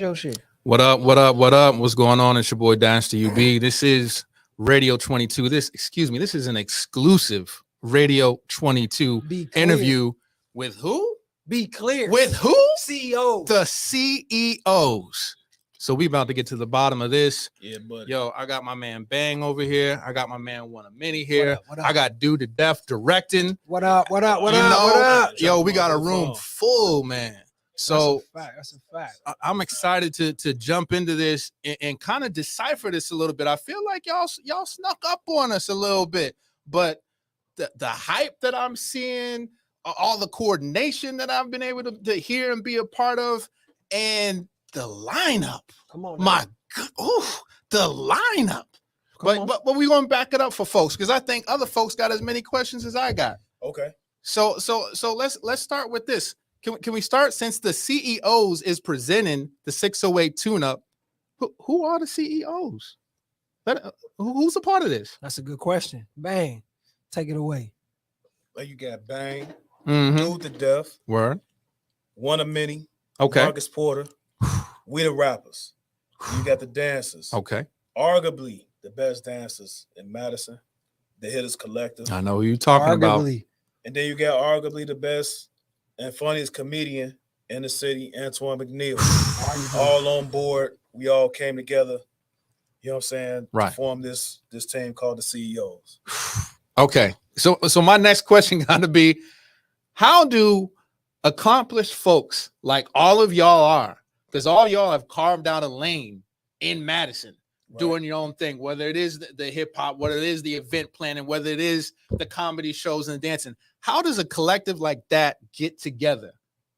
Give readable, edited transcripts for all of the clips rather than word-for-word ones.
your shit. What up? What up? What up? What's going on? It's your boy Dynasty UB. This is Radio 22. This is an exclusive Radio 22 Be clear. interview with who? Be clear. With who? CEO. The CEOs. So we about to get to the bottom of this. Yeah, buddy. Yo, I got my man Bang over here. I got my man One a Mini here. What up? I got Dude to Death directing. What up? What up? What You up? know, What up? Yo, we got a room full, man. So That's a fact. I'm excited to jump into this and kind of decipher this a little bit. I feel like y'all snuck up on us a little bit, but the hype that I'm seeing, all the coordination that I've been able to hear and be a part of, and the lineup. Come on. Now. My God, the lineup. Come But we're gonna back it up for folks because I think other folks got as many questions as I got. Okay. So let's start with this. Can we start since the CEOs is presenting the 608 tune-up? Who are the CEOs? Who's a part of this? That's a good question. Bang. Take it away. Well, you got Bang, Mm-hmm. Dude to Death, Word. One a Mini, Okay. Marcus Porter. We the rappers. You got the dancers. Okay. Arguably the best dancers in Madison, the Hitters Collective. I know who you're talking about. Arguably. And then you got arguably the best and funniest comedian in the city, Antoine McNeil. All on board. We all came together, you know what I'm saying, Right. to form this team called the CEOs. Okay. So my next question got to be, how do accomplished folks like all of y'all are, because all y'all have carved out a lane in Madison, Right. doing your own thing, whether it is the hip hop, whether it is the event planning, whether it is the comedy shows and the dancing. How does a collective like that get together,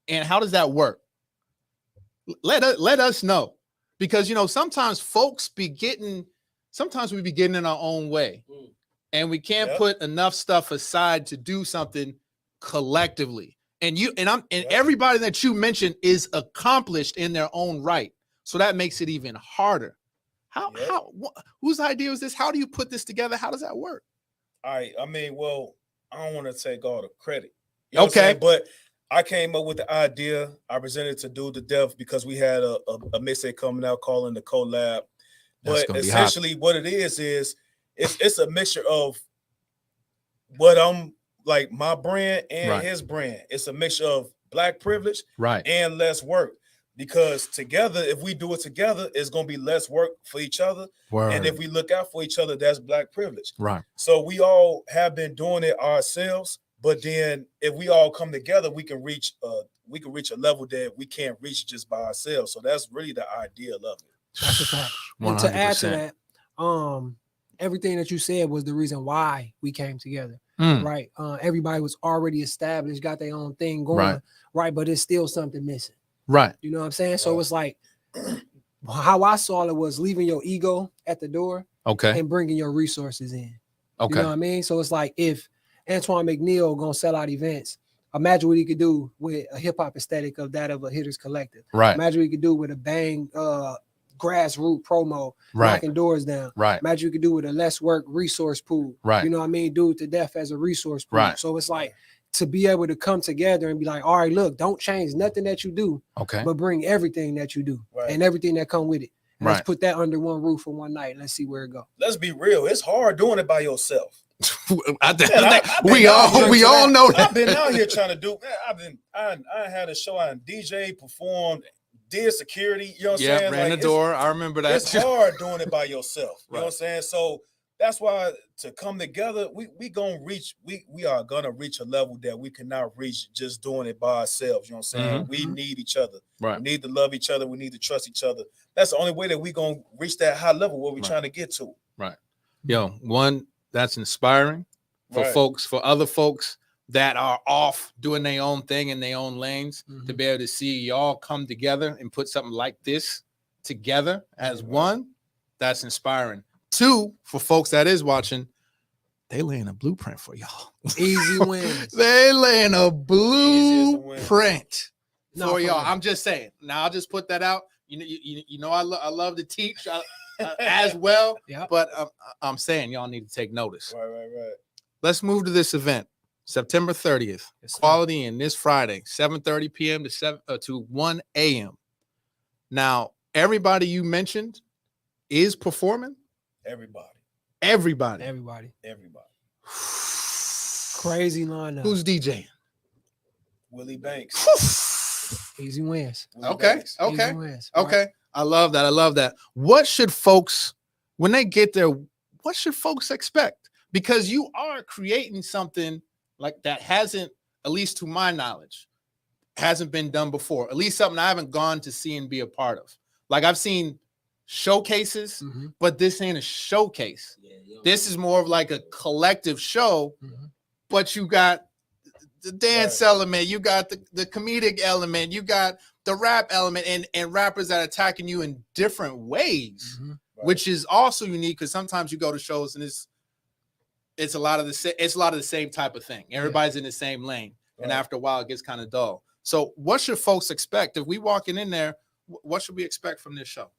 and how does that work? Let us know, because sometimes folks be getting, sometimes we be getting in our own way, and we can't Yep. put enough stuff aside to do something collectively. And Yep. everybody that you mentioned is accomplished in their own right, so that makes it even harder. Yep. Whose idea is this? How do you put this together? How does that work? All right. I mean, well, I don't want to take all the credit. You know what I'm Okay. saying? But I came up with the idea. I presented to Dude to Death because we had a mixtape coming out calling the collab. That's But gonna be hot. essentially what it is it's a mixture of what I'm like, my brand and Right. his brand. It's a mixture of black privilege Right. and less work. Because together, if we do it together, it's gonna be less work for each other. Word. And if we look out for each other, that's black privilege. Right. So we all have been doing it ourselves, but then if we all come together, we can reach a level that we can't reach just by ourselves. So that's really the idea of it. That's a fact. And to add to 100%. that, everything that you said was the reason why we came together. Mm. Right. Everybody was already established, got their own thing going. Right. But it's still something missing. Right. You know what I'm saying? So Right. it's like how I saw it was leaving your ego at the door Okay. and bringing your resources in. Okay. You know what I mean? So it's like if Antoine McNeil gonna sell out events, imagine what he could do with a hip hop aesthetic of that of a Hitters Collective. Right. Imagine what he could do with a Bang grassroots promo, Right. knocking doors down. Right. Imagine what you could do with a less work resource pool. Right. You know what I mean? Dude to Death as a resource pool. Right. So it's like to be able to come together and be like, all right, look, don't change nothing that you do, Okay. but bring everything that you do Right. and everything that come with it. And let's Right. put that under one roof for one night. And let's see where it goes. Let's be real. It's hard doing it by yourself. I've been out we here all know that. I've been out here trying to do. I had a show on DJ, performed, did security. You know what I'm Yeah, saying? ran Like, the door. I remember that. It's hard doing it by yourself. You know Right. what I'm saying? So that's why to come together, we gonna reach. We are gonna reach a level that we cannot reach just doing it by ourselves. You know what I'm saying? Mhm. We need each other. Right. We need to love each other. We need to trust each other. That's the only way that we gonna reach that high level where we're Right. trying to get to. Yo, one, that's inspiring for Right. folks, for other folks that are off doing their own thing in their own lanes, to be able to see y'all come together and put something like this together as one. That's inspiring. Two, for folks that is watching, they laying a blueprint for y'all. Easy wins. They laying a Easy as the wind. blueprint No, for for y'all. real. I'm just saying. Now I'll just put that out. You know, I love to teach as well. Yep. But I'm saying y'all need to take notice. Right. Let's move to this event, September 30th. Yes, sir. Quality in this Friday, 7:30 p.m. to 1 a.m. Now, everybody you mentioned is performing. Everybody. Everybody. Crazy lineup. Who's DJing? Willie Banks. Easy wins. Willie Okay. Banks. Okay. Easy wins. Right? Okay. I love that. What should folks, when they get there, what should folks expect? Because you are creating something like that hasn't, at least to my knowledge, hasn't been done before. At least something I haven't gone to see and be a part of. Like I've seen showcases, but this ain't a showcase. This is more of like a collective show, but you got the dance element, you got the comedic element, you got the rap element, and rappers that are attacking you in different ways, which is also unique because sometimes you go to shows and it's a lot of the same type of thing. Everybody's in the same lane, and after a while it gets kind of dull. So what should folks expect if we walking in there? What should we expect from this show?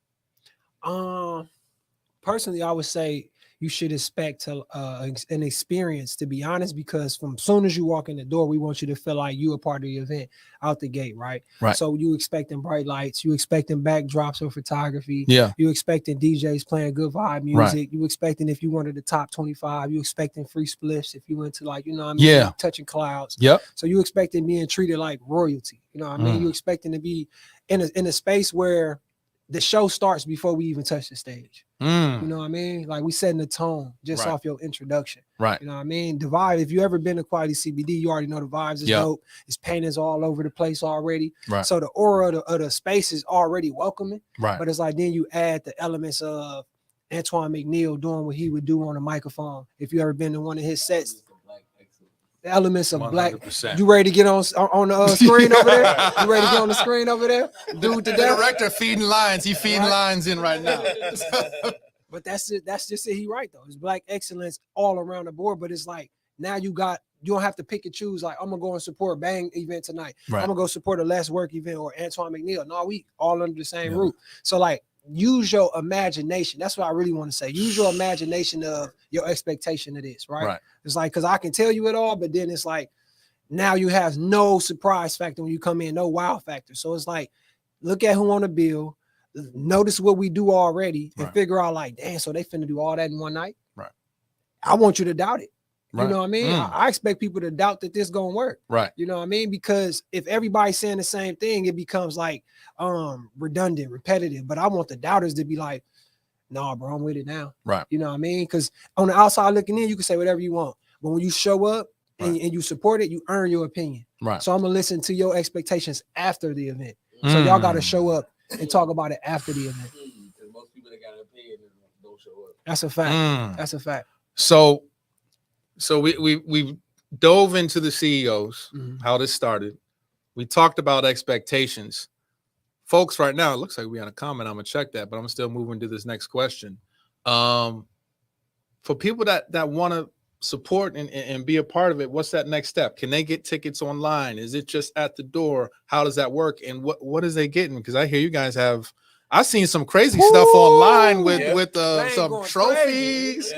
Personally, I would say you should expect an experience, to be honest, because from soon as you walk in the door, we want you to feel like you are part of the event out the gate, right? So you expecting bright lights, you expecting backdrops of photography, you expecting DJs playing good vibe music, you expecting, if you wanted the top 25, you expecting free spliffs if you went to, like, you know what I mean, like touching clouds. So you expecting being treated like royalty, you know what I mean? You expecting to be in a space where the show starts before we even touch the stage. You know what I mean? Like, we setting the tone just off your introduction. You know what I mean? The vibe, if you ever been to Quality CBD, you already know the vibes is dope. It's paintings all over the place already. So the aura of the space is already welcoming. But it's like, then you add the elements of Antoine McNeil doing what he would do on a microphone. If you ever been to one of his sets, the elements of 100%. black. You ready to get on the screen over there? You ready to get on the screen over there? Dude, the director feeding lines. He feeding lines in right now. But that's it. That's just it. He right though. It's black excellence all around the board. But it's like, now you don't have to pick and choose. Like, I'm gonna go and support Bang event tonight. I'm gonna go support a Less Work event or Antoine McNeil. No, we all under the same roof. So, like, use your imagination. That's what I really want to say. Use your imagination of your expectation of this, right? It's like, because I can tell you it all, but then it's like, now you have no surprise factor when you come in, no wow factor. So it's like, look at who on the bill, notice what we do already, and figure out, like, damn, so they finna do all that in one night? I want you to doubt it. You know what I mean? I expect people to doubt that this gonna work. You know what I mean? Because if everybody's saying the same thing, it becomes like redundant, repetitive. But I want the doubters to be like, nah, bro, I'm with it now. You know what I mean? Because on the outside looking in, you can say whatever you want. But when you show up and you support it, you earn your opinion. So I'm gonna listen to your expectations after the event. So y'all gotta show up and talk about it after the event. Because most people that got an opinion don't show up. That's a fact. That's a fact. So we dove into the CEOs, how this started. We talked about expectations. Folks, right now, it looks like we had a comment. I'm going to check that, but I'm still moving to this next question. For people that want to support and be a part of it, what's that next step? Can they get tickets online? Is it just at the door? How does that work? And what is they getting? Because I hear you guys have, I've seen some crazy stuff online with some trophies.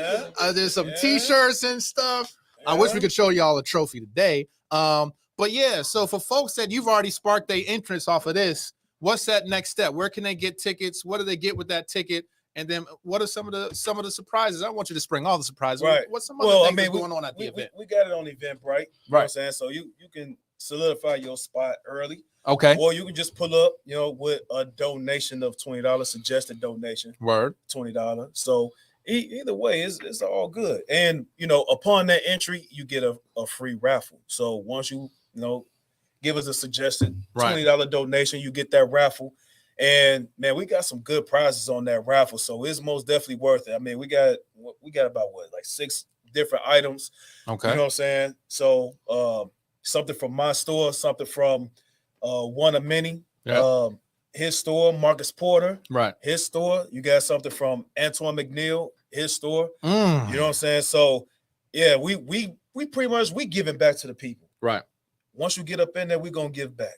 There's some T-shirts and stuff. I wish we could show y'all a trophy today. But yeah, so for folks that you've already sparked their interest off of this, what's that next step? Where can they get tickets? What do they get with that ticket? And then what are some of the surprises? I don't want you to spring all the surprises. What's some other things that's going on at the event? We got it on Eventbrite. You know what I'm saying? So you can solidify your spot early. Okay. Or you can just pull up, with a donation of $20, suggested donation. $20. So either way, it's all good. And upon that entry, you get a free raffle. So once you give us a suggested $20 donation, you get that raffle. And man, we got some good prizes on that raffle, so it's most definitely worth it. I mean, we got about like 6 different items. Okay. You know what I'm saying? So something from my store, something from one of many. His store, Marcus Porter. His store. You got something from Antoine McNeil, his store. You know what I'm saying? So yeah, we pretty much giving back to the people. Once you get up in there, we're gonna give back.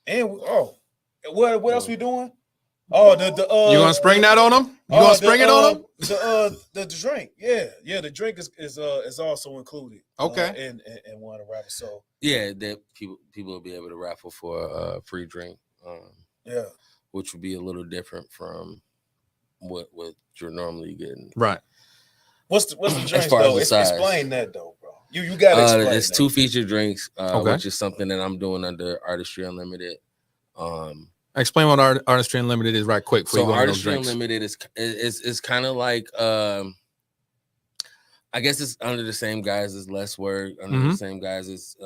And what else we doing? Oh, you gonna spring that on them? You gonna spring it on them? The drink, yeah. The drink is also included. Okay. In one of the raffles. So yeah, that people will be able to raffle for a free drink. which would be a little different from what you're normally getting. Right. What's the drinks though? Explain that though, bro. You got to explain. It's 2 feature drinks, Okay. which is something that I'm doing under Artistry Unlimited. Explain what Artistry Unlimited is right quick. So Artistry Unlimited is kind of like I guess it's under the same guys as Less Work, under the same guys as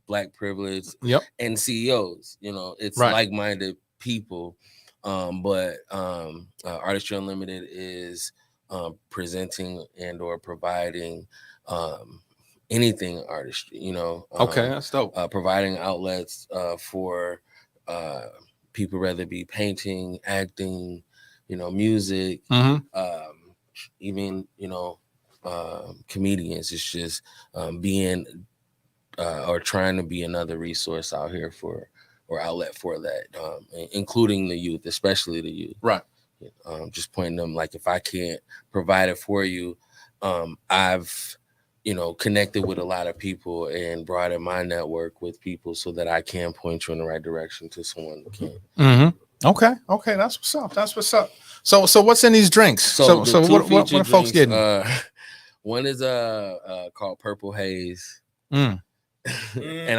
Black Privilege, and CEOs. You know, it's like-minded people. But Artistry Unlimited is presenting and or providing anything artistry. You know, okay, that's dope. Providing outlets for people, whether it be painting, acting, you know, music, even, you know, comedians. It's just being or trying to be another resource out here for or outlet for that, including the youth, especially the youth. Right. Just pointing them, like, if I can't provide it for you, I've, you know, connected with a lot of people and brought in my network with people so that I can point you in the right direction to someone who can. Okay, that's what's up. That's what's up. So what's in these drinks? So what are folks getting? One is called Purple Haze. And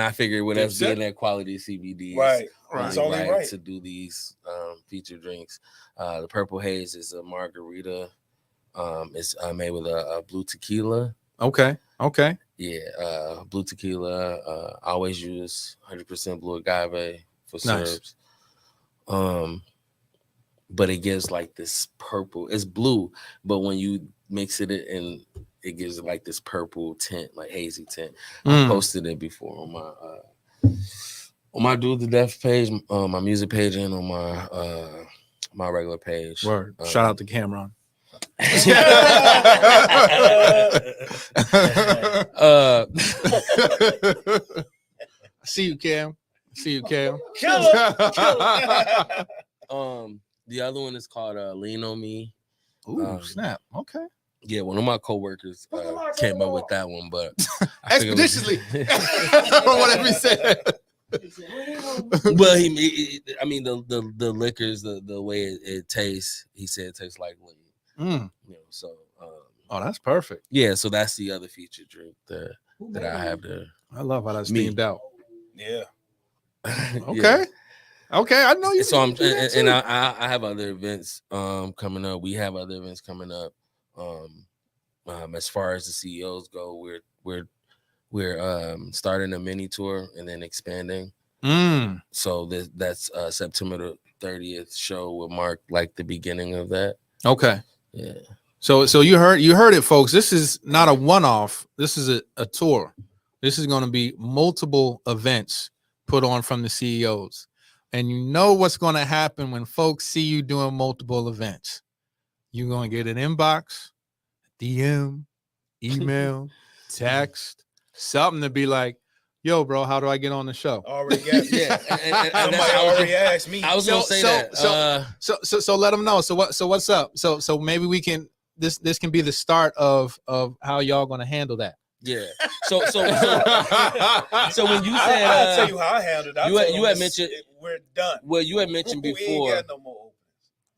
I figured with us being that quality CBD, it's only right to do these feature drinks. The Purple Haze is a margarita. It's made with a blue tequila. Okay. Yeah, blue tequila. I always use 100% blue agave for syrups. But it gives like this purple. It's blue, but when you mix it in, it gives it like this purple tint, like hazy tint. I posted it before on my Do the Death page, my music page, and on my regular page. Word. Shout out to Cameron. See you, Cam. Killer. The other one is called Lean on Me. Ooh, snap. Okay. Yeah, one of my coworkers came up with that one, but expeditiously. Whatever he said. Well, I mean, the liquors, the way it tastes, he said it tastes like lean. You know, so oh, that's perfect. Yeah, so that's the other feature drink that I have there. I love how that's steamed out. Yeah. Okay. Yeah. Okay, I know you. So I have other events coming up. We have other events coming up. As far as the CEOs go, we're starting a mini tour and then expanding. So that's September the 30th show will mark like the beginning of that. Okay. Yeah. So you heard it, folks. This is not a one-off. This is a tour. This is going to be multiple events put on from the CEOs. And you know what's going to happen when folks see you doing multiple events. You're going to get an inbox, DM, email, text, something to be like, yo, bro, how do I get on the show? Already got somebody already asked me. I was going to say that. So let them know. So what's up? So maybe we can this can be the start of how y'all going to handle that. Yeah. So when you said, I'll tell you how I handled it. You had mentioned we're done. Well, you had mentioned before. We ain't got no more openings.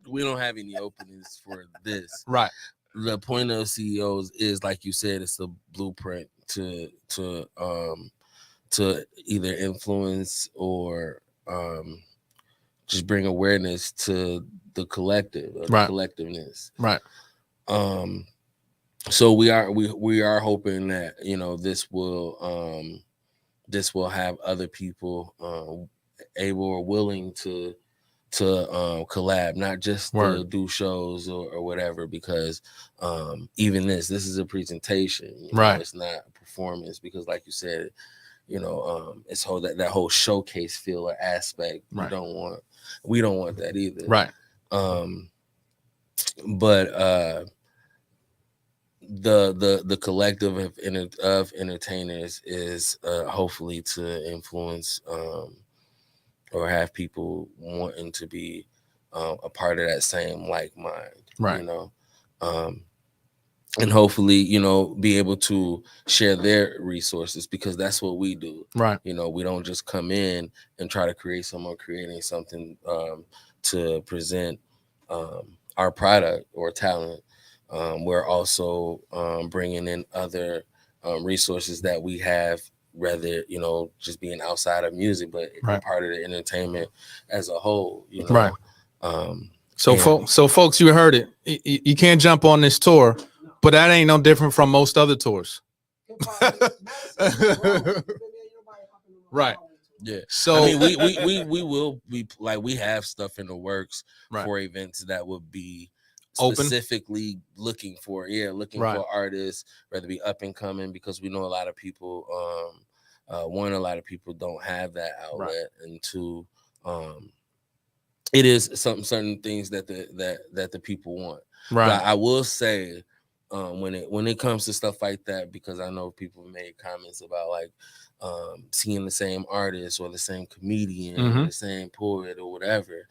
We don't have any openings for this. Right. The point of CEOs is, like you said, it's a blueprint to either influence or just bring awareness to the collective, or the collectiveness. Right. So we are hoping that, you know, this will have other people able or willing to collab, not just to do shows or whatever, because even this is a presentation, you know, right? It's not a performance, because like you said, you know, it's that whole showcase feel or aspect. Right. We don't want that either. Right. But the collective of entertainers is hopefully to influence or have people wanting to be a part of that same like mind, right? You know, and hopefully, you know, be able to share their resources, because that's what we do. Right. You know, we don't just come in and try to create someone creating something to present our product or talent. We're also bringing in other resources that we have, rather, you know, just being outside of music, but Right. part of the entertainment as a whole, you know. Right. So, and- folks, you heard it. You can't jump on this tour, but that ain't no different from most other tours. Right. Yeah. So I mean, we will be like, we have stuff in the works Right. for events that would be Open? specifically looking for Right. for artists, whether be up and coming, because we know a lot of people one, a lot of people don't have that outlet, Right. and two, it is certain things that the people want. Right. But I will say, when it comes to stuff like that, because I know people made comments about like seeing the same artist or the same comedian or the same poet or whatever,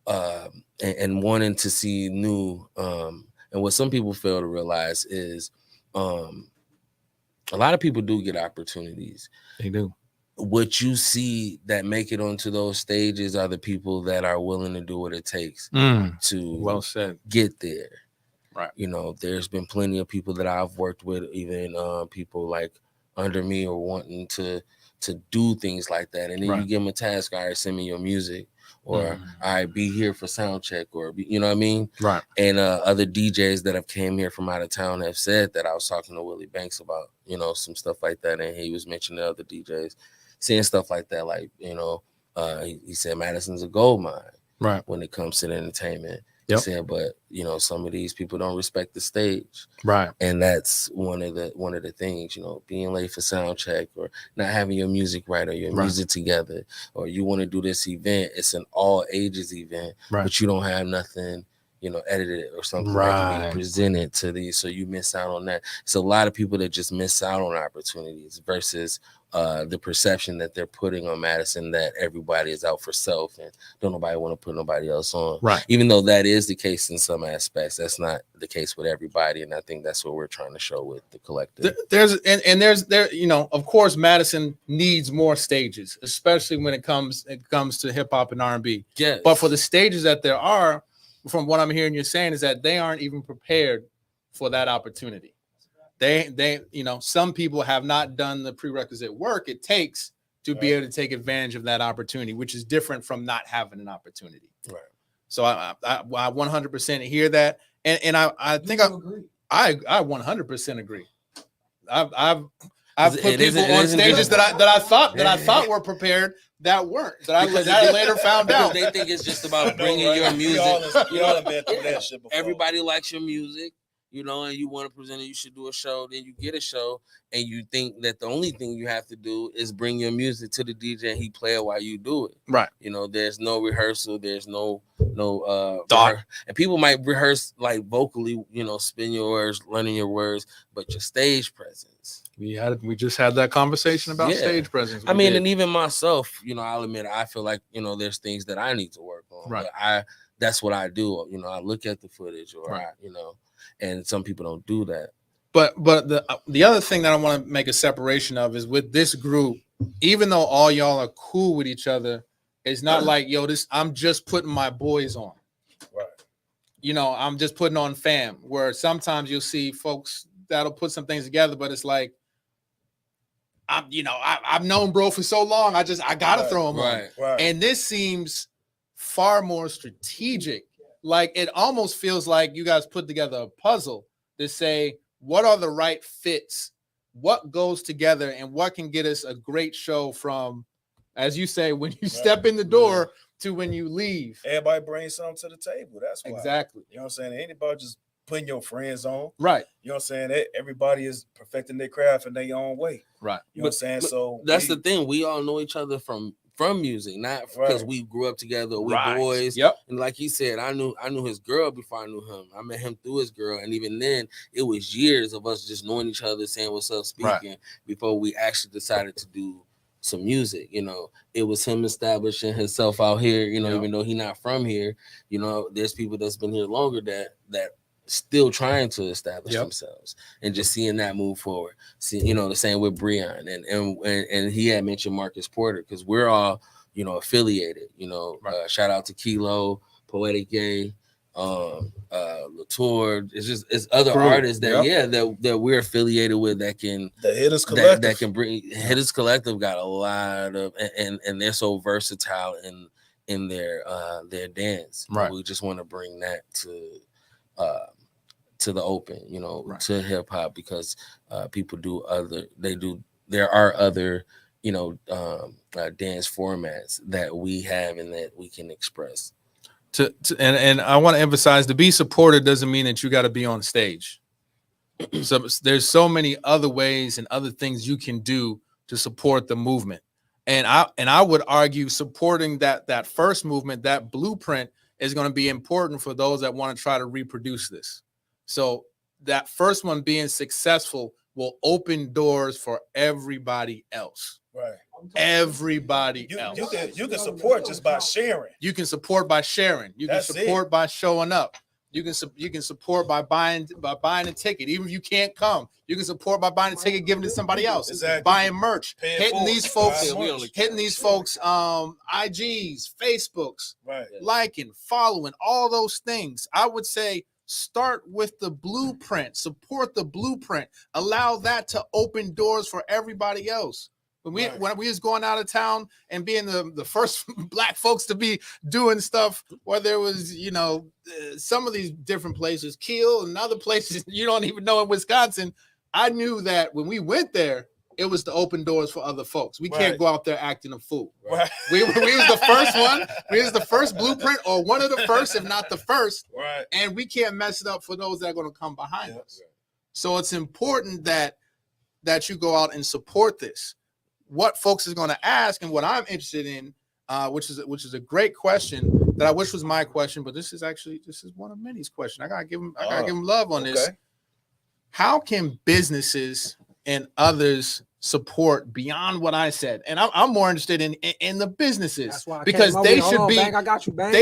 and wanting to see new, and what some people fail to realize is a lot of people do get opportunities. They do. What you see that make it onto those stages are the people that are willing to do what it takes to Well said. get there. Right. You know, there's been plenty of people that I've worked with, even people like under me, or wanting to do things like that. And then Right. you give them a task, all right, send me your music, or all right, be here for sound check, or you know what I mean? Right. And other DJs that have came here from out of town have said that. I was talking to Willie Banks about, you know, some stuff like that, and he was mentioning other DJs saying stuff like that, like, you know, he said Madison's a gold mine, right, when it comes to the entertainment. Yep. He said, but you know, some of these people don't respect the stage, right, and that's one of the things. You know, being late for sound check, or not having your music right, or your Right. music together, or you want to do this event, it's an all ages event, right, but you don't have nothing, you know, edited or something that can Right. be presented to these, so you miss out on that. It's a lot of people that just miss out on opportunities versus the perception that they're putting on Madison, that everybody is out for self and don't nobody want to put nobody else on. Right. Even though that is the case in some aspects, that's not the case with everybody. And I think that's what we're trying to show with the collective. There's you know, of course, Madison needs more stages, especially when it comes to hip hop and R&B. Yes. But for the stages that there are, from what I'm hearing you're saying, is that they aren't even prepared for that opportunity. They you know, some people have not done the prerequisite work it takes to be able to take advantage of that opportunity, which is different from not having an opportunity. Right. So I 100% hear that, and I think I 100% agree. I've put people on stages that I thought were prepared that weren't, that I later found out. They think it's just about bringing your music. We all have been through that shit before. Everybody likes your music, you know, and you want to present it, you should do a show. Then you get a show, and you think that the only thing you have to do is bring your music to the DJ and he play it while you do it. Right. You know, there's no rehearsal, there's no thought. And people might rehearse like vocally, you know, spin your words, learning your words, but your stage presence. We just had that conversation about stage presence. I mean, and even myself, you know, I'll admit, I feel like, you know, there's things that I need to work on. Right. But that's what I do. You know, I look at the footage, or Right. you know, and some people don't do that. But the other thing that I want to make a separation of is with this group, even though all y'all are cool with each other, it's not like, yo, I'm just putting my boys on. Right. You know, I'm just putting on fam, where sometimes you'll see folks that'll put some things together, but it's like, I've known bro for so long, I gotta throw him on. Right. And this seems far more strategic. Like, it almost feels like you guys put together a puzzle to say, what are the right fits? What goes together, and what can get us a great show from, as you say, when you step in the door to when you leave? Everybody brings something to the table. That's why. Exactly. You know what I'm saying? Anybody just putting your friends on. Right. You know what I'm saying? Everybody is perfecting their craft in their own way. Right. You know what I'm saying? So that's the thing. We all know each other from music, not because we grew up together. We boys. Yep. And like he said, I knew his girl before I knew him. I met him through his girl, and even then, it was years of us just knowing each other, saying what's up, speaking, before we actually decided to do some music. You know, it was him establishing himself out here. You know, even though he's not from here, you know, there's people that's been here longer that still trying to establish themselves, and just seeing that move forward. See, the same with Breon, and he had mentioned Marcus Porter, because we're all, affiliated. Shout out to Kilo, Poetic Gay, Latour. It's other artists that that we're affiliated with, that can the Hitters Collective that can bring Hitters Collective. Got a lot of, and they're so versatile in their dance. Right. We just want to bring that to the open, to hip hop, because people there are other dance formats that we have and that we can express. And I want to emphasize, to be supported doesn't mean that you got to be on stage. So there's so many other ways and other things you can do to support the movement. And I would argue supporting that first movement, that blueprint, is going to be important for those that want to try to reproduce this. So that first one being successful will open doors for everybody else. Right. Everybody else. You can support just by sharing. You can support by sharing. You can support by showing up. You can support by buying a ticket. Even if you can't come, you can support by buying a ticket, giving it to somebody else. Exactly. Buying merch, hitting these folks, IGs, Facebooks, liking, following, all those things. I would say start with the blueprint. Support the blueprint. Allow that to open doors for everybody else. When we was going out of town and being the first Black folks to be doing stuff, whether it was, some of these different places, Kiel and other places you don't even know in Wisconsin, I knew that when we went there, it was to open doors for other folks. We can't go out there acting a fool. Right. We was the first one. We was the first blueprint, or one of the first, if not the first. Right. And we can't mess it up for those that are going to come behind us. So it's important that you go out and support this. What folks is going to ask, and what I'm interested in, which is a great question that I wish was my question, but this is one of Minnie's question. I gotta give him love on this. How can businesses and others support beyond what I said? And I'm more interested in the businesses, because they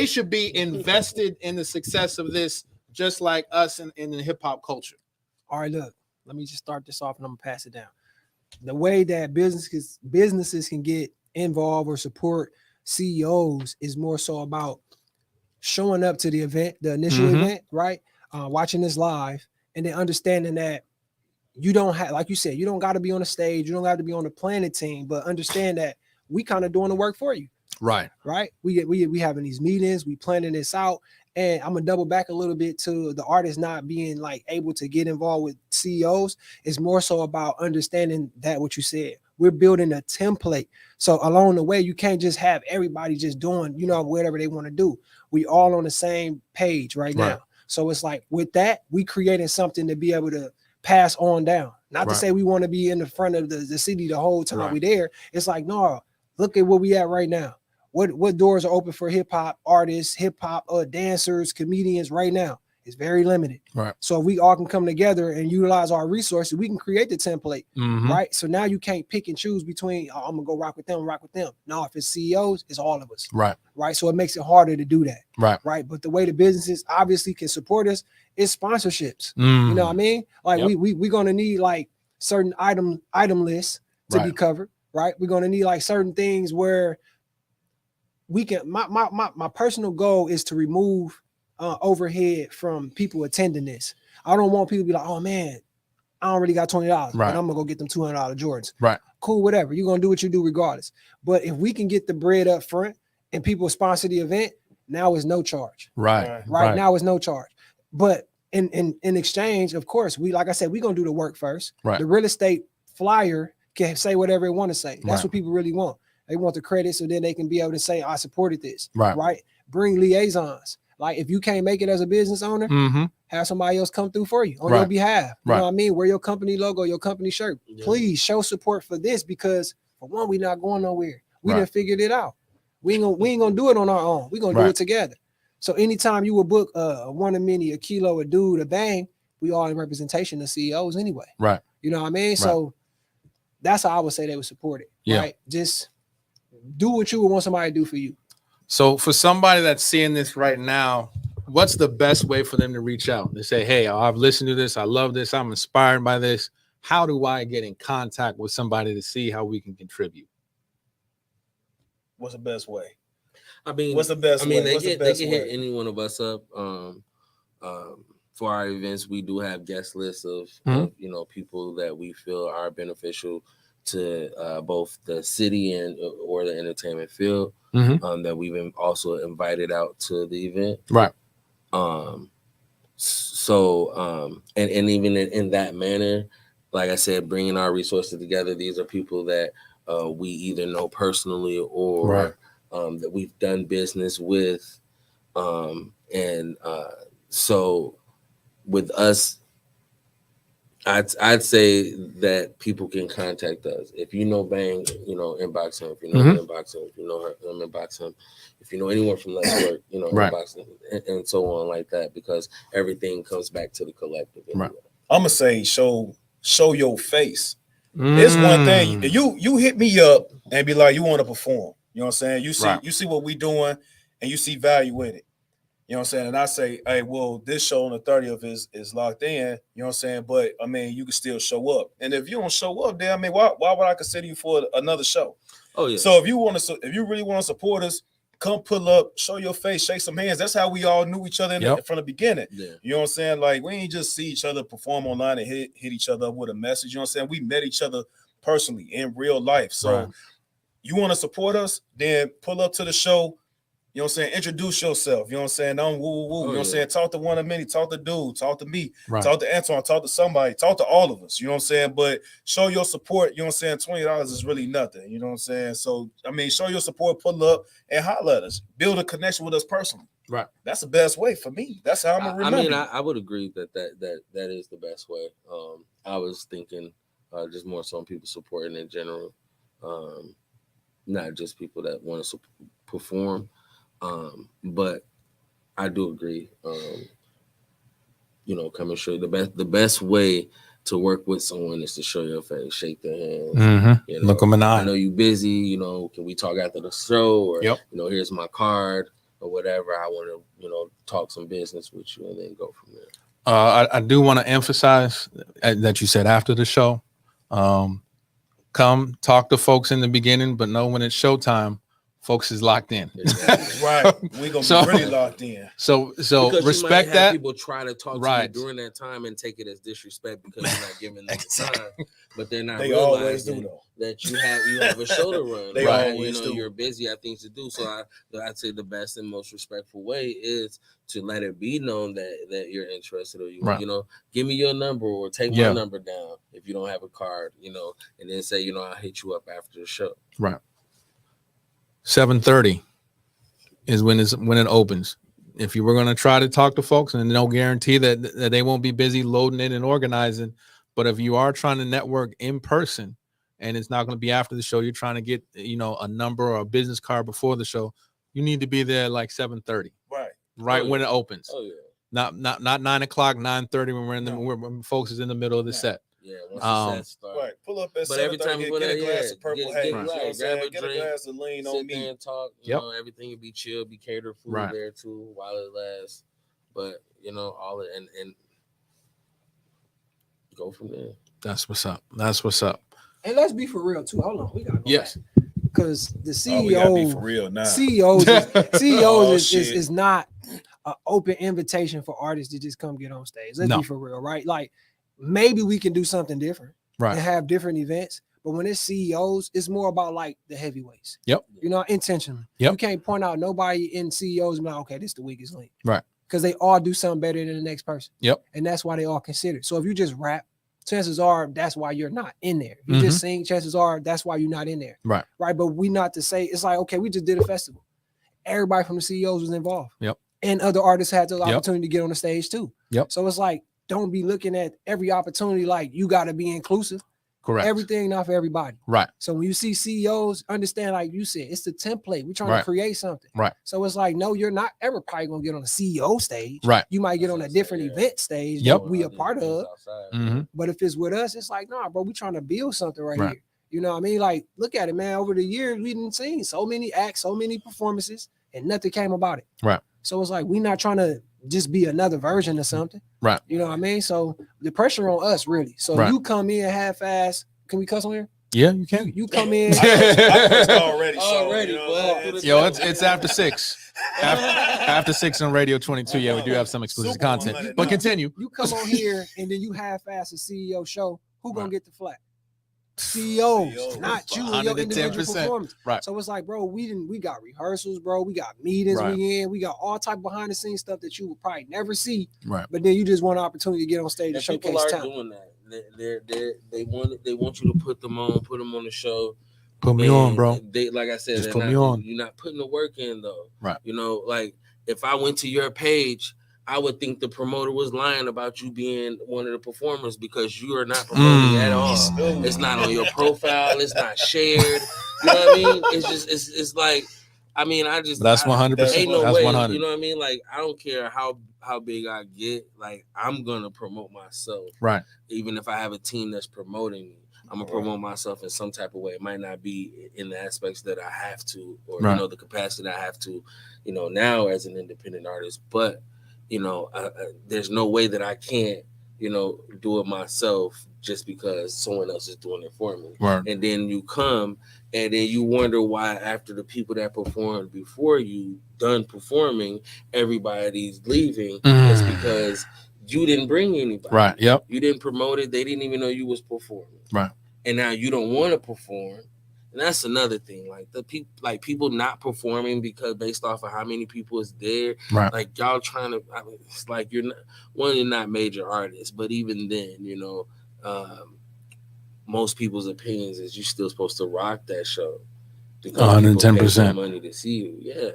should be invested in the success of this, just like us in the hip hop culture. All right, look, let me just start this off and I'm gonna pass it down. The way that businesses can get involved or support CEOs is more so about showing up to the event, the initial event, right? Watching this live, and then understanding that you don't have, like you said, you don't got to be on the stage, you don't have to be on the planning team, but understand that we kind of doing the work for you. Right. We having these meetings, we planning this out. And I'm gonna double back a little bit to the artists not being like able to get involved with CEOs. It's more so about understanding that what you said. We're building a template. So along the way, you can't just have everybody just doing, whatever they want to do. We all on the same page right now. So it's like with that, we creating something to be able to pass on down. Not to say we want to be in the front of the city the whole time we there. It's like, no, look at where we at right now. What doors are open for hip hop artists, hip hop dancers, comedians right now? It's very limited. Right. So if we all can come together and utilize our resources, we can create the template. Right. So now you can't pick and choose between, I'm gonna go rock with them. No, if it's CEOs, it's all of us. Right. Right. So it makes it harder to do that. Right. Right. But the way the businesses obviously can support us is sponsorships. You know what I mean? Like we're gonna need like certain item lists to be covered. Right. We're gonna need like certain things where we can, my personal goal is to remove overhead from people attending this. I don't want people to be like, oh man, I don't really got $20, but I'm gonna go get them $200 Jordans. Right. Cool, whatever. You're gonna do what you do regardless. But if we can get the bread up front and people sponsor the event, now it's no charge. Right now it's no charge. But in exchange, of course, like I said, we're gonna do the work first. Right. The real estate flyer can say whatever it want to say. That's what people really want. They want the credit so then they can be able to say, I supported this. Right. Bring liaisons. Like if you can't make it as a business owner, have somebody else come through for you on your behalf. You know what I mean? Wear your company logo, your company shirt. Please show support for this, because for one, we're not going nowhere. We done figured it out. We ain't gonna do it on our own. We're gonna do it together. So anytime you will book one of many, a Kilo, a Dude, a Bang, we all in representation of CEOs anyway. Right. You know what I mean? So that's how I would say they would support it. Right. Just do what you would want somebody to do for you. So for somebody that's seeing this right now what's the best way for them to reach out? They say, hey, I've listened to this. I love this. I'm inspired by this. How do I get in contact with somebody to see how we can contribute? What's the best way? I mean, what's the best way? They can hit any one of us up. For our events, we do have guest lists of people that we feel are beneficial to both the city and or the entertainment field. That we've also invited out to the event. Right. So and even in that manner, like I said, bringing our resources together. These are people that we either know personally or that we've done business with, so with us, I'd say that people can contact us. If you know Bang, inbox him. If you know him, inbox him. If you know her, inbox him. If you know anyone from Let's Work, inbox them, and so on like that, because everything comes back to the collective. Anyway. I'm gonna say show your face. It's one thing you hit me up and be like, you want to perform. You know what I'm saying? You see what we doing and you see value in it. You know what I'm saying? And I say, hey, well, this show on the 30th is locked in. You know what I'm saying? But I mean, you can still show up. And if you don't show up, then I mean, why would I consider you for another show? Oh yeah. So if you really want to support us, come pull up, show your face, shake some hands. That's how we all knew each other from the beginning. Yeah. You know what I'm saying? Like, we ain't just see each other perform online and hit each other up with a message. You know what I'm saying? We met each other personally in real life. So you want to support us, then pull up to the show. You know what I'm saying? Introduce yourself. You know what I'm saying? Don't woo. You know what I'm saying? Talk to one of many. Talk to dude. Talk to me. Talk to Antoine. Talk to somebody. Talk to all of us. You know what I'm saying? But show your support. You know what I'm saying? $20 is really nothing. You know what I'm saying? So, I mean, show your support, pull up, and holler at us. Build a connection with us personally. Right. That's the best way for me. That's how I'm going to remember. I would agree that is the best way. I was thinking just more so people supporting in general, not just people that want to perform. But I do agree. Come and show the best way to work with someone is to show your face, shake their hands. Look them in the eye. I know you busy. Can we talk after the show? Or here's my card or whatever. I want to talk some business with you and then go from there. I do want to emphasize that you said after the show. Come talk to folks in the beginning, but know when it's showtime. Folks is locked in. Right. We're going to be really locked in. So because respect that. People try to talk to you during that time and take it as disrespect because you're not giving them the time. But they're not realizing that you have a show to run. They always do. You're busy, have things to do. So I'd say the best and most respectful way is to let it be known that you're interested or give me your number or take my number down if you don't have a card, and then say, I'll hit you up after the show. Right. 7:30 is when it opens. If you were going to try to talk to folks, and no guarantee that they won't be busy loading in and organizing, but if you are trying to network in person and it's not going to be after the show, you're trying to get a number or a business card before the show, you need to be there like 7:30. Right when it opens. Oh yeah. Not 9 o'clock, 9:30 when folks is in the middle of the set. Yeah, once the set starts. Right. Pull up at 7:30, every time you get a glass of purple haze. Grab a get drink, a glass of lean on me. Sit there and talk. Everything will be chill, be catered food there too while it lasts. But all it and go from there. That's what's up. And let's be for real too. Hold on, we gotta go back. Because the CEO, we gotta be for real now. CEOs is not an open invitation for artists to just come get on stage. Let's be for real, right? Like maybe we can do something different, and have different events. But when it's CEOs, it's more about like the heavyweights. Intentionally. You can't point out nobody in CEOs and be like, okay, this is the weakest link. Right. Because they all do something better than the next person. And that's why they all considered. So if you just rap, chances are that's why you're not in there. If you just sing, chances are that's why you're not in there. Right. But we not to say, it's like, okay, we just did a festival. Everybody from the CEOs was involved. And other artists had the opportunity to get on the stage too. So it's like, don't be looking at every opportunity like you got to be inclusive. Correct. Everything not for everybody. Right. So when you see CEOs, understand, like you said, it's the template. We're trying to create something. Right. So it's like, no, you're not ever probably going to get on a CEO stage. Right. You might get on a different event stage that we a part of. But if it's with us, it's like, nah, bro, we're trying to build something right here. You know what I mean? Like, look at it, man. Over the years, we didn't see so many acts, so many performances, and nothing came about it. Right. So it's like, we're not trying to just be another version of something. Right. You know what I mean? So the pressure on us really. So you come in half-ass. Can we cuss on here? Yeah, you can. You come in. I cursed already. Already, you know but- Yo, it's after 6. After 6 on Radio 22. Yeah, we do have some exclusive Super content. 100 But now. continue. You come on here and then you half-ass a CEO show. Who gonna Right. get the flack? CEOs, CEOs. not you and your individual 110%. performance. Right. So it's like, bro, we got rehearsals, bro. We got meetings Right. we got all type of behind the scenes stuff that you would probably never see. Right. But then you just want an opportunity to get on stage and And people showcase are talent. doing that. They want you to put them on the show. Put me on, bro. They, like I said, Just put me on. You're not putting the work in though. Right. You know, like if I went to your page, I would think the promoter was lying about you being one of the performers because you are not promoting at all. It's not on your profile. It's not shared. You know what I mean? It's just it's like, I mean, That's 100%. Ain't no That's way. 100. You know what I mean? Like I don't care how big I get. Like I'm gonna promote myself. Right. Even if I have a team that's promoting me, I'm gonna promote myself in some type of way. It might not be in the aspects that I have to, or Right. you know, the capacity that I have to, you know, now as an independent artist. But you know, there's no way that I can't, you know, do it myself just because someone else is doing it for me. Right. And then you come and then you wonder why after the people that performed before you done performing, everybody's leaving. It's because you didn't bring anybody. Right. Yep. You didn't promote it. They didn't even know you was performing. Right. And now you don't want to perform. And that's another thing. Like people not performing because based off of how many people is there. Right. Like y'all trying to, I mean, it's like you're not major artists, but even then, you know, most people's opinions is you're still supposed to rock that show. Because 110%. money to see you, yeah,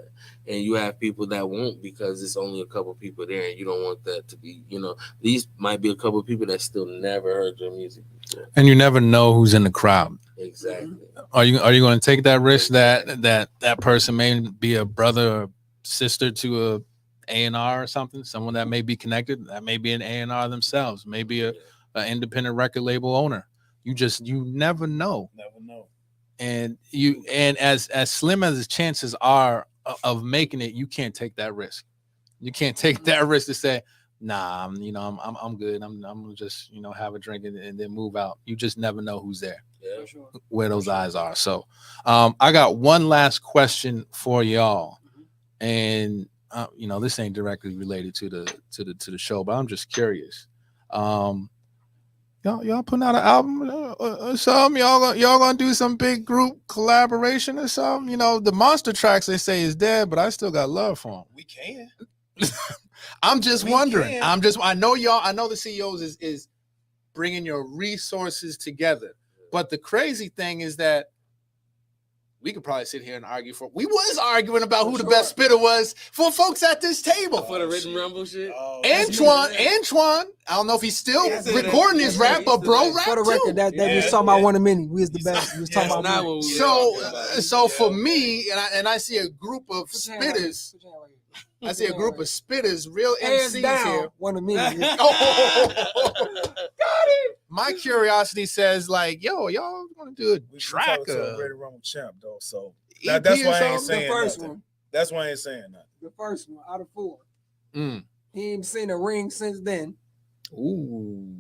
and you have people that won't because it's only a couple people there, and you don't want that to be, you know, these might be a couple people that still never heard your music before. And you never know who's in the crowd. Exactly. Are you going to take that risk that person may be a brother or sister to a A&R or something, someone that may be connected, that may be an A&R themselves, maybe an independent record label owner. You never know. Never know. And as slim as the chances are of making it, you can't take that risk. You can't take that risk to say, nah, I'm good. I'm gonna just, you know, have a drink and then move out. You just never know who's there, where those eyes are. So I got one last question for y'all. And you know, this ain't directly related to the show, but I'm just curious. Y'all putting out an album or something? Y'all gonna do some big group collaboration or something? You know, the Monster Tracks they say is dead, but I still got love for them. We can. I'm just wondering. I know the CEOs is bringing your resources together, but the crazy thing is that we could probably sit here and argue we was arguing about who the best spitter was for folks at this table. For the Written Rumble shit. Antoine, I don't know if he's still recording his rap, but bro rap for the record, too. that we was talking about one of many. We was the best. We was talking about one. So for me, and I see a group of spitters. I see a group of spitters, real MCs here. One of me. Got it. My curiosity says, like, yo, y'all gonna do a track? Ready Rumble champ though, so that's why I ain't saying the first nothing. one. That's why I ain't saying nothing. The first one out of 4. He ain't seen a ring since then. Ooh.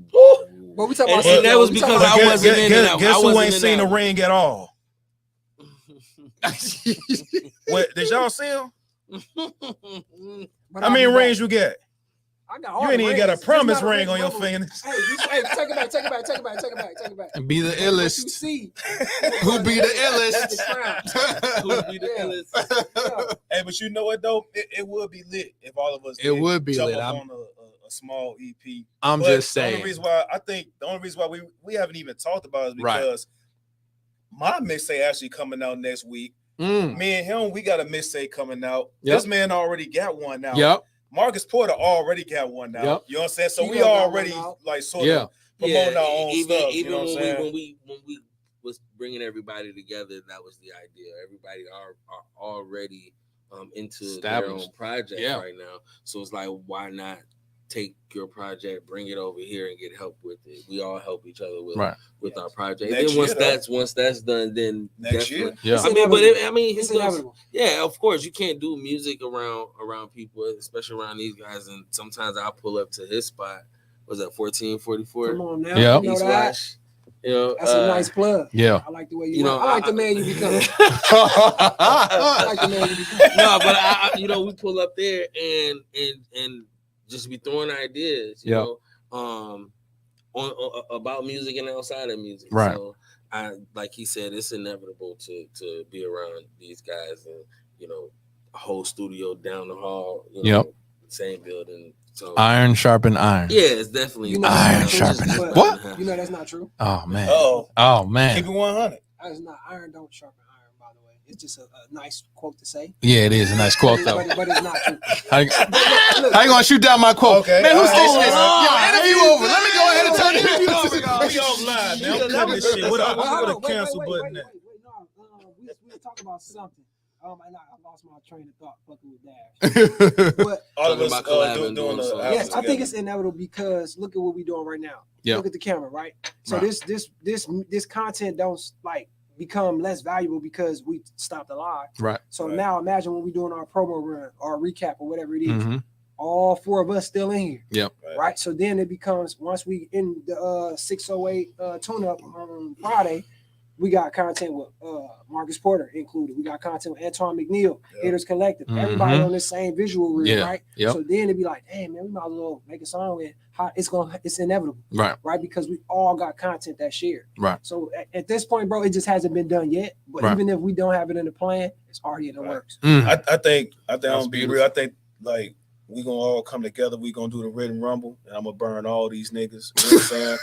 But we talking about, and that was because I wasn't in it. Guess who ain't seen a ring at all? What did y'all see him? How many rings you get? I got all you ain't even got a promise ring on your finger. finger. Hey, take it back. And be the illest. You see, who be the illest? Who be the illest? Hey, but you know what though? It would be lit if all of us. It would be lit. On a small EP. I'm just saying. The only reason why we haven't even talked about it is because my mixtape actually coming out next week. Me and him, we got a mixtape coming out. This man already got one now. Yep. Marcus Porter already got one now. Yep. You know what I'm saying? So we already like sort of promoting our own stuff. Even you know what I'm saying? when we was bringing everybody together, that was the idea. Everybody are already into their own project right now. So it's like, why not take your project, bring it over here, and get help with it. We all help each other with our project. Next And then year, once that's done, then next year. It's I mean, but it's he goes, inevitable. yeah, of course you can't do music around people, especially around these guys. And sometimes I'll pull up to his spot. Was that 1444? Come on now, Yeah. you know East that. Wash. You know, That's a nice plug. Yeah. I like the way you know. I like the man you become. I like the man you become. No, but I we pull up there and just be throwing ideas, you know, on about music and outside of music. Right. So like he said, it's inevitable to be around these guys and a whole studio down the hall, same building. So Iron sharpen iron. yeah, it's definitely iron sharpen iron. What? You know that's not true. Oh man. Oh man. Keep it 100. That is not iron. Don't sharpen iron. By the way, it's just a nice quote to say. Yeah, it is a nice quote though. But it's not true. How you gonna shoot down my quote? Okay. Man, who's All this? right. Yo, interview over. Let me go ahead and turn the interview over. We off live, man. I'm cutting this shit. What a cancel button at? No, we were talking about something. And I lost my train of thought fucking with Dash. But All of us Talking about collabing, doing doing the something. yes, I think it's inevitable because look at what we're doing right now. Yeah. Look at the camera, right? So Right. this content don't like become less valuable because we stopped the live. Right. So Right. now imagine when we're doing our promo run or recap or whatever it is. Mm-hmm. All four of us still in here. Yep. Right. So then it becomes once we in the 608 tune up on Friday, we got content with Marcus Porter included. We got content with Antoine McNeil, Yep. Haters Collective. Mhm. Everybody on the same visual reel, Yeah. right? Yep. So then it'd be like, hey man, we might as well make a song with how it's inevitable, Right. right? Because we all got content that's shared. Right. So at this point, bro, it just hasn't been done yet. But Right. even if we don't have it in the plan, it's already in the Right. works. Mm. I think I'm That's gonna be real. I think like we gonna all come together. We gonna do the Written Rumble, and I'm gonna burn all these niggas. You know what I'm saying?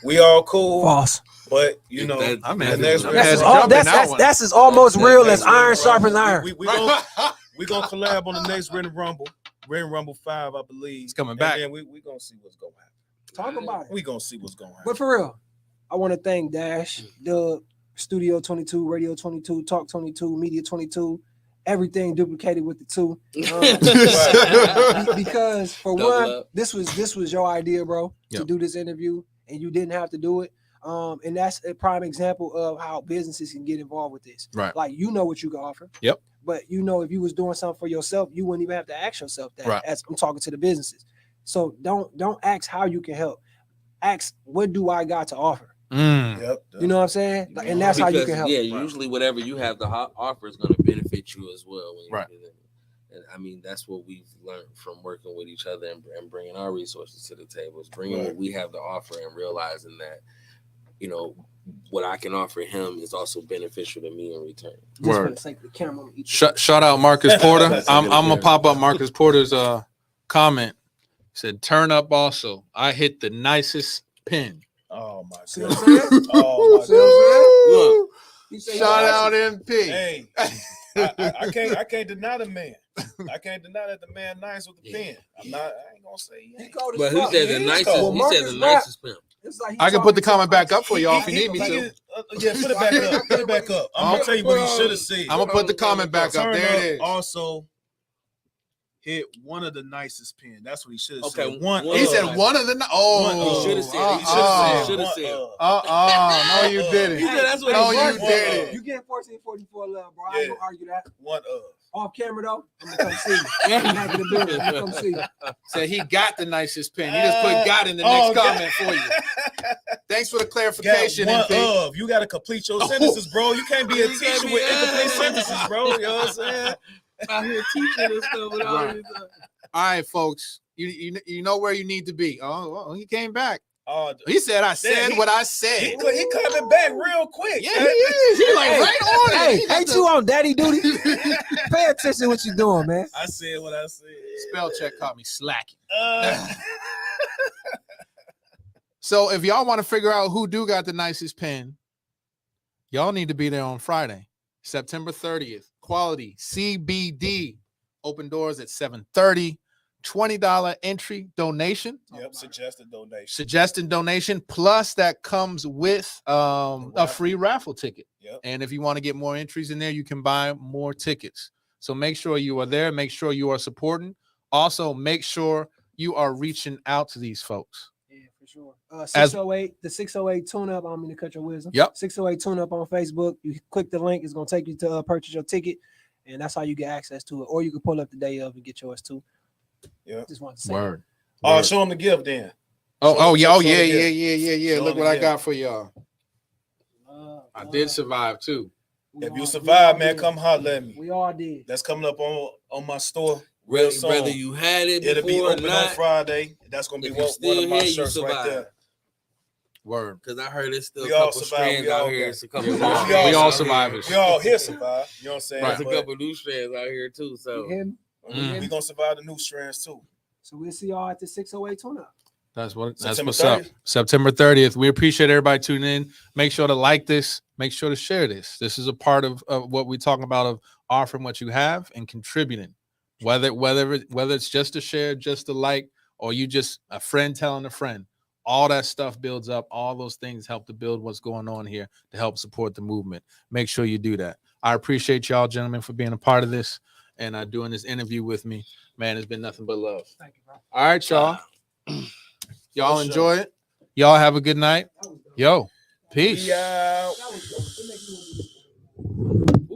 We all cool, False. but you know, That- I'm the in. next I'm Written in. Rumble- Jump in that one. That's as almost real as next iron Written sharpens Rumble, iron. We gonna collab on the next Written Rumble 5, I believe. It's coming And back. then we gonna see what's gonna happen. Talk about it. We gonna see what's gonna happen. But for real, I want to thank Dash, Dub, Studio 22, Radio 22, Talk 22, Media 22, everything duplicated with the two. Because for Double one, up. this was your idea, bro, to Yep. do this interview, and you didn't have to do it. And that's a prime example of how businesses can get involved with this. Right. Like you know what you can offer. Yep. But if you was doing something for yourself, you wouldn't even have to ask yourself that. Right. As I'm talking to the businesses. So don't ask how you can help. Ask what do I got to offer. Mm. Yep. You know what I'm saying? Like, and that's how you Because, can help. Yeah, usually whatever you have to offer is going to benefit you as well. When Right. And I mean, that's what we've learned from working with each other and bringing our resources to the table. Is bringing what we have to offer and realizing that, what I can offer him is also beneficial to me in return. Just for Word. the sake of the camera, I'm gonna eat Shout out Marcus Porter. That's I'm good gonna there. pop up Marcus Porter's comment. He said, "Turn up also. I hit the nicest pin." Oh my See god. what I'm saying? Oh my See what I'm god. saying? Look, He said, Shout "Yeah, out MP. Hey, I can't deny the man. I can't deny that the man nice with the pen. I ain't gonna say he He ain't. cold as but who fuck. said he the is nicest? cold. He Marcus said the rap. nicest pimp. It's like he I can put the talking comment to back up for y'all if you need me He- to. Yeah, put it back up. Put it back up. I'm gonna tell you what he should have said. I'm gonna put the comment back up. Turn There up it is. also hit one of the nicest pen. That's what he should have Okay, said. One. He said one of the. Oh, He should have said. He He should have should said. have said. No, you didn't. He said that's what No, he you wanted. didn't. You getting 1444 love, bro. I ain't gonna argue that. One Off camera though, I'm gonna come see you. Back in the building, I'm gonna come see you. Said he got the nicest pin. He just put "got" in the Oh, next comment for you. Thanks for the clarification, Got one MP. of. You got to complete your sentences, bro. You can't be a You can't teacher be- with incomplete sentences, bro. You know what I'm saying? Out here teaching and stuff with all Right. these, All right, folks. You know where you need to be. Oh, well, he came back. Oh, He said, "I said he- what I he said." coming back real quick. Yeah, he is. He like Hey, right on it. Hey, He ain't just- you on daddy duty? Pay attention to what you doing, man. I said what I said. Spell check caught me slacking. Uh, So if y'all want to figure out who do got the nicest pen, y'all need to be there on Friday, September 30th. Quality CBD. Open doors at 7:30. $20 entry donation. yep, suggested donation. Suggested donation. Plus that comes with a free raffle ticket. Yep. And if you want to get more entries in there, you can buy more tickets. So make sure you are there. Make sure you are supporting. Also, make sure you are reaching out to these folks. Yeah, for sure. 608, the 608 tune up. I don't mean to cut your wisdom. Yep. 608 tune up on Facebook. You click the link, it's gonna take you to purchase your ticket, and that's how you get access to it. Or you can pull up the day of and get yours too. Yeah. Just want to say. Word. Oh, show them the gift then. Yeah. Look what I got for y'all. I did survive too. If you survive, man, come holler at me. We all did. That's coming up on my store. Whether you had it It'll be before open or not, on Friday. That's gonna be if you one still of my here, you shirts right survive. there. Word. Because I heard it's still We a all couple survive, strands we all out here. got It's a couple it. new We all strands We all out survivors. We all here survive. You know what I'm saying? Right. There's a couple new strands out here too. So We gonna survive the new strands too. So we'll see y'all at the 608 tune up. That's what's 30th? up. September 30th. We appreciate everybody tuning in. Make sure to like this. Make sure to share this. This is a part of what we're talking about, of offering what you have and contributing. Whether it's just a share, just a like, or you just a friend telling a friend. All that stuff builds up. All those things help to build what's going on here to help support the movement. Make sure you do that. I appreciate y'all, gentlemen, for being a part of this and doing this interview with me. Man, it's been nothing but love. Thank you, bro. All right, y'all. Y'all enjoy it. Y'all have a good night. Yo, peace. We out. That was